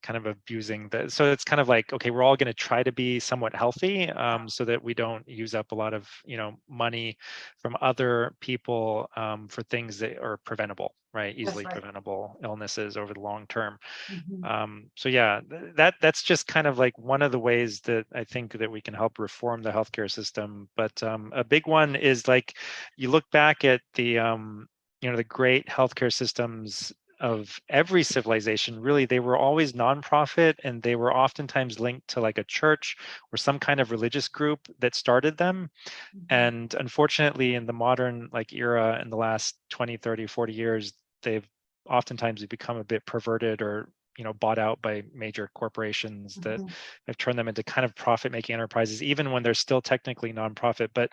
kind of abusing the, so it's kind of like, okay, we're all going to try to be somewhat healthy, so that we don't use up a lot of, you know, money from other people for things that are preventable, right? That's Easily right. preventable illnesses over the long term. Mhm. So yeah, that's just kind of like one of the ways that I think that we can help reform the healthcare system. But a big one is like, you look back at the you know, the great healthcare systems of every civilization, really, they were always nonprofit, and they were oftentimes linked to like a church or some kind of religious group that started them. Mhm. And unfortunately, in the modern like era, in the last 20, 30, 40 years, they've oftentimes become a bit perverted, or, you know, bought out by major corporations that Mhm. have turned them into kind of profit-making enterprises, even when they're still technically nonprofit. But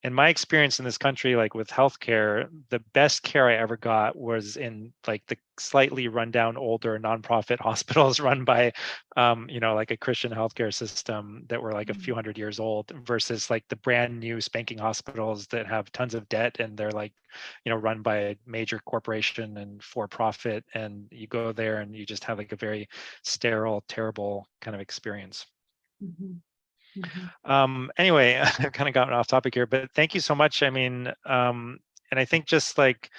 in my experience in this country, like with healthcare, the best care I ever got was in like the slightly rundown older nonprofit hospitals run by, you know, like a Christian healthcare system that were like a few Mhm. hundred years old, versus like the brand new spanking hospitals that have tons of debt, and they're like, you know, run by a major corporation and for profit. And you go there and you just have like a very sterile, terrible kind of experience. Mhm. Mhm. Anyway, I've kind of gotten off topic here, but thank you so much. I mean, and I think just like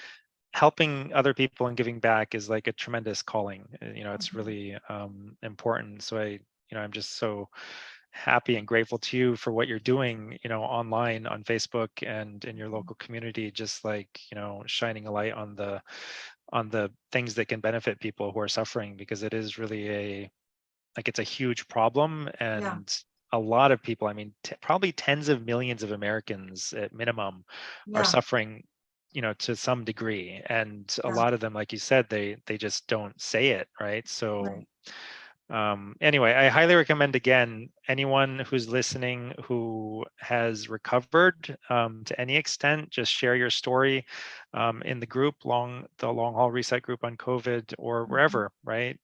helping other people and giving back is like a tremendous calling. You know, it's Mhm. really important. So you know, I'm just so happy and grateful to you for what you're doing, you know, online on Facebook and in your local community, just like, you know, shining a light on the things that can benefit people who are suffering, because it is really a, like, it's a huge problem. Yeah. And a lot of people, I mean, probably tens of millions of Americans at minimum are Yeah. suffering, you know, to some degree. And a Yeah. lot of them, like you said, they just don't say it, right? So Right. anyway, I highly recommend, again, anyone who's listening who has recovered to any extent, just share your story in the group, the long haul reset group on COVID, or Mhm. wherever, right?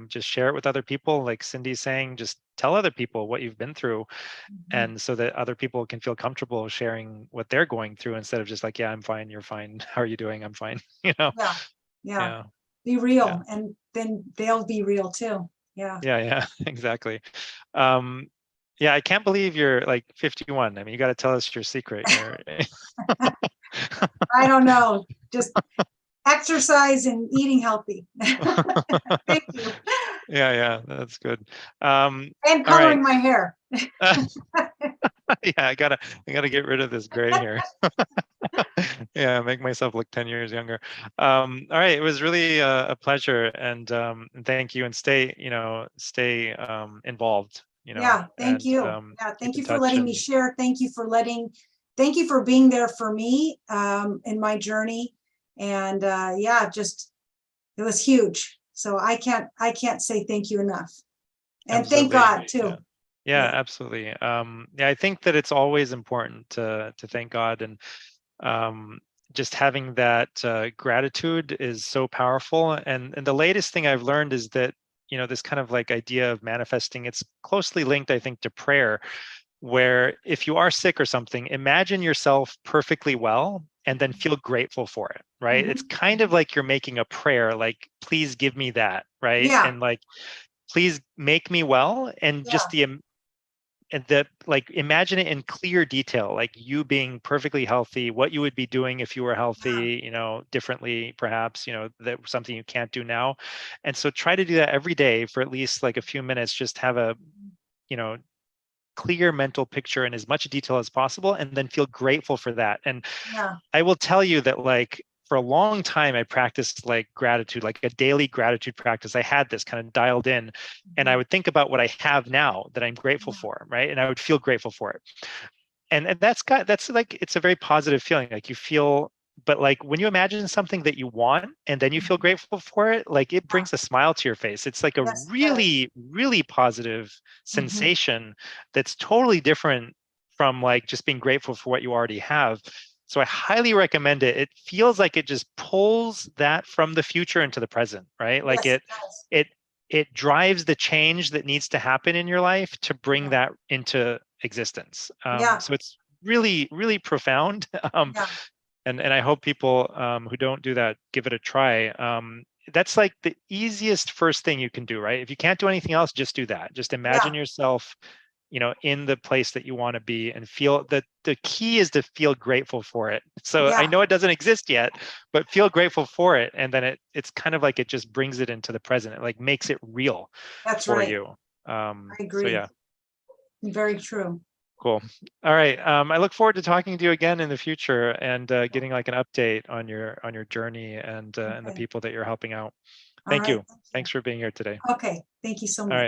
Just share it with other people. Like Cindy's saying, just tell other people what you've been through, Mhm. and so that other people can feel comfortable sharing what they're going through, instead of just like, yeah, I'm fine, you're fine. How are you doing? I'm fine. You know? Yeah. Yeah. Yeah. Be Yeah. real, and then they'll be real too. Yeah. Yeah, exactly. Um, yeah, I can't believe you're like 51. I mean, you got to tell us your secret. You're I don't know. Just exercise and eating healthy. Thank you. yeah, that's good. And All right. coloring my hair. Yeah, I gotta get rid of this gray hair. Yeah, make myself look 10 years younger. All right, it was really a pleasure, and thank you, and stay involved, Yeah, thank and you. Yeah, keep thank in you for touch. letting me And share. Thank you for being there for me in my journey. And yeah, just it was huge. So I can't say thank you enough. And thank absolutely, God yeah, too. yeah, Yeah. absolutely. Yeah, I think that it's always important to thank God, and um, just having that gratitude is so powerful. And the latest thing I've learned is that this kind of like idea of manifesting, it's closely linked, I think, to prayer, where if you are sick or something, imagine yourself perfectly well and then feel grateful for it, right? It's Mhm. kind of like you're making a prayer, like, please give me that, right? Yeah. And like, please make me well. And just Yeah. the like, imagine it in clear detail, like you being perfectly healthy, what you would be doing if you were Yeah. healthy, differently, perhaps, that something you can't do now. And so try to do that every day for at least like a few minutes. Just have a, you know, clear mental picture in as much detail as possible, and then feel grateful for that. And Yeah. I will tell you that, like, for a long time I practiced like gratitude, like a daily gratitude practice. I had this kind of dialed in, and I Mhm. would think about what I have now that I'm grateful Yeah. for, right? And I would feel grateful for it. And that's like, it's a very positive feeling, like you feel. But like when you imagine something that you want and then you feel Mhm. grateful for it, like it Yeah. brings a smile to your face. It's like a Yes, it does. really, really positive Mhm. sensation that's totally different from like just being grateful for what you already have. So I highly recommend it. It feels like it just pulls that from the future into the present, right? Like Yes, it it does. it it drives the change that needs to happen in your life to bring Yeah. that into existence. Yeah. So it's really, really profound. Yeah. And I hope people who don't do that give it a try. That's like the easiest first thing you can do, right? If you can't do anything else, just do that. Just imagine Yeah. yourself, in the place that you want to be, and feel that the key is to feel grateful for it. So I Yeah. know it doesn't exist yet, but feel grateful for it. And then it's kind of like it just brings it into the present. It like makes it real That's for right. you. I So agree. yeah. Very true. Cool. All right. I look forward to talking to you again in the future, and getting like an update on your journey, and the Okay. people that you're helping out. All Thank right. you. Thank you. Thanks for being here today. Okay. Thank you so All right. much.